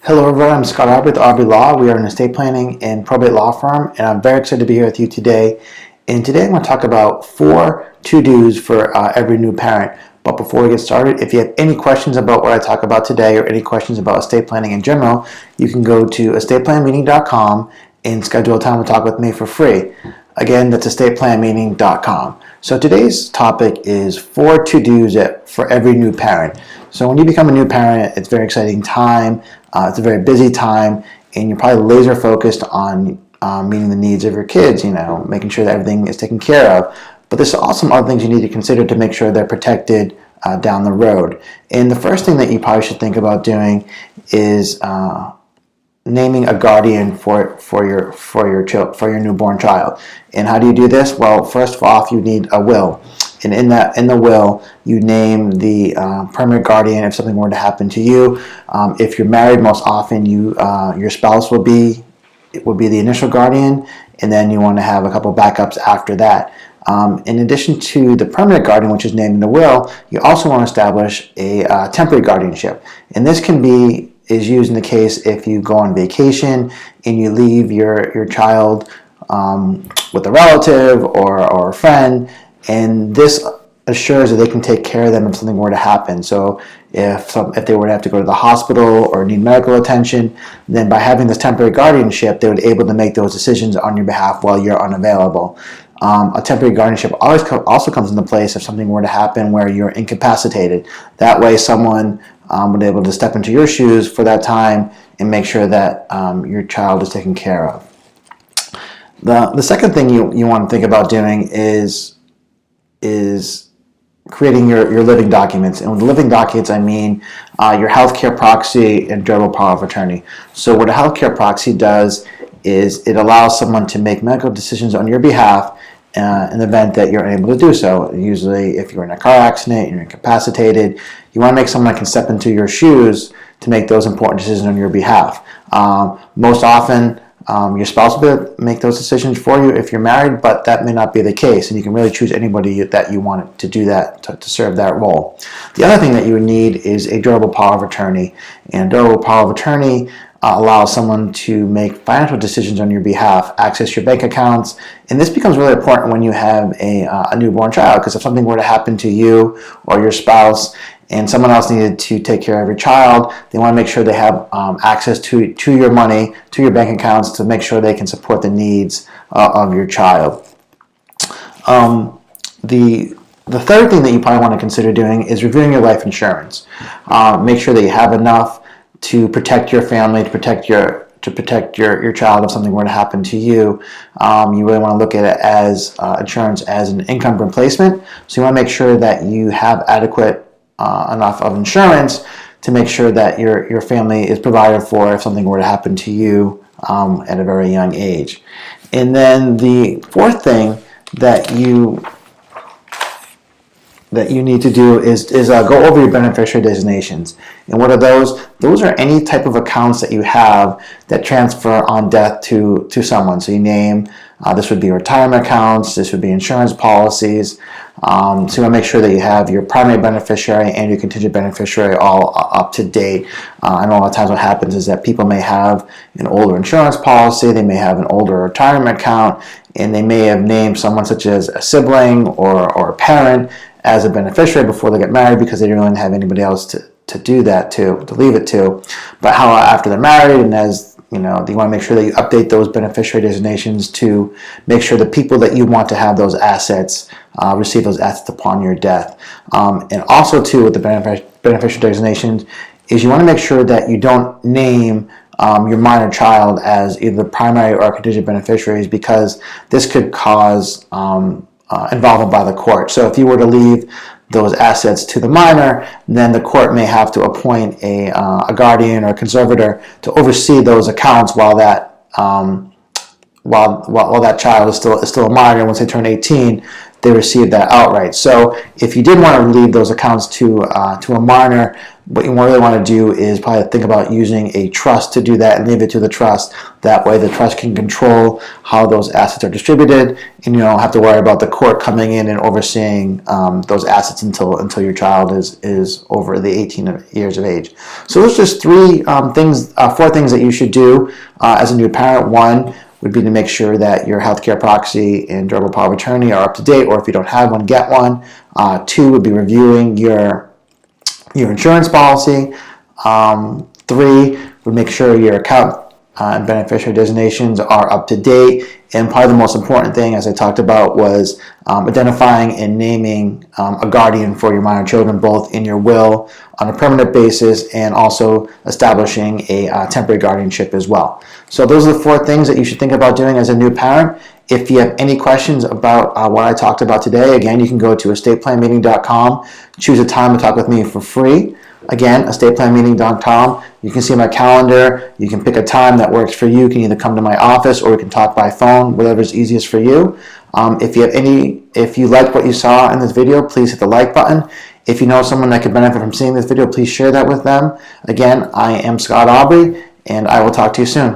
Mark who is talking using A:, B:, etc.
A: Hello everyone, I'm Scott Arbor with Arbor Law. We are an estate planning and probate law firm, and I'm very excited to be here with you today. And today I'm going to talk about 4 to-dos for every new parent. But before we get started, if you have any questions about what I talk about today or any questions about estate planning in general, you can go to estateplanmeeting.com and schedule a time to talk with me for free. Again, that's estateplanmeeting.com. So today's topic is 4 to-dos for every new parent. So when you become a new parent, it's a very exciting time. It's a very busy time, and you're probably laser focused on meeting the needs of your kids, making sure that everything is taken care of. But there's also some other things you need to consider to make sure they're protected down the road. And the first thing that you probably should think about doing is naming a guardian for your newborn child. And how do you do this? Well, first off, you need a will. And in the will, you name the permanent guardian if something were to happen to you. If you're married, most often your spouse will be the initial guardian, and then you want to have a couple backups after that. In addition to the permanent guardian, which is named in the will, you also want to establish a temporary guardianship. And this is used in the case if you go on vacation and you leave your child with a relative or a friend, and this assures that they can take care of them if something were to happen. So if they were to have to go to the hospital or need medical attention, then by having this temporary guardianship, they would be able to make those decisions on your behalf while you're unavailable. A temporary guardianship also comes into place if something were to happen where you're incapacitated. That way someone would be able to step into your shoes for that time and make sure that your child is taken care of. The second thing you want to think about doing is creating your living documents. And with living documents, I mean your healthcare proxy and durable power of attorney. So what a healthcare proxy does is it allows someone to make medical decisions on your behalf in the event that you're unable to do so. Usually, if you're in a car accident, you're incapacitated, you want to make someone that can step into your shoes to make those important decisions on your behalf. Most often, your spouse will make those decisions for you if you're married, but that may not be the case, and you can really choose anybody that you want to do that, to serve that role. The other thing that you would need is a durable power of attorney, and durable power of attorney allows someone to make financial decisions on your behalf, access your bank accounts, and this becomes really important when you have a newborn child, because if something were to happen to you or your spouse and someone else needed to take care of your child, they want to make sure they have access to your money, to your bank accounts, to make sure they can support the needs of your child. The third thing that you probably want to consider doing is reviewing your life insurance. Make sure that you have enough to protect your family, to protect your child if something were to happen to you. You really want to look at it as insurance as an income replacement. So you want to make sure that you have adequate enough of insurance to make sure that your family is provided for if something were to happen to you at a very young age. And then the fourth thing that you need to do is go over your beneficiary designations. And what are those? Those are any type of accounts that you have that transfer on death to someone. So you name, this would be retirement accounts, this would be insurance policies. So you want to make sure that you have your primary beneficiary and your contingent beneficiary all up to date. I know a lot of times what happens is that people may have an older insurance policy, they may have an older retirement account, and they may have named someone such as a sibling or a parent as a beneficiary before they get married because they didn't really have anybody else to do that to leave it to. But after they're married, and as you want to make sure that you update those beneficiary designations to make sure the people that you want to have those assets receive those assets upon your death. And also too, with the beneficiary designations, is you want to make sure that you don't name your minor child as either the primary or contingent beneficiaries, because this could cause involvement by the court. So if you were to leave those assets to the minor, then the court may have to appoint a guardian or a conservator to oversee those accounts while that child is still a minor. Once they turn 18, they receive that outright. So if you did want to leave those accounts to a minor, what you really want to do is probably think about using a trust to do that and leave it to the trust. That way the trust can control how those assets are distributed, and you don't have to worry about the court coming in and overseeing those assets until your child is over the 18 years of age. So those are just four things that you should do as a new parent. One would be to make sure that your healthcare proxy and durable power of attorney are up to date, or if you don't have one, get one. Two would be reviewing your insurance policy. Three would make sure your account and beneficiary designations are up to date. And probably the most important thing, as I talked about, was identifying and naming a guardian for your minor children, both in your will on a permanent basis and also establishing a temporary guardianship as well. So those are the four things that you should think about doing as a new parent. If you have any questions about what I talked about today, again, you can go to estateplanmeeting.com, choose a time to talk with me for free. Again, estateplanmeeting.com. You can see my calendar. You can pick a time that works for you. You can either come to my office or we can talk by phone, whatever is easiest for you. If you liked what you saw in this video, please hit the like button. If you know someone that could benefit from seeing this video, please share that with them. Again, I am Scott Aubrey, and I will talk to you soon.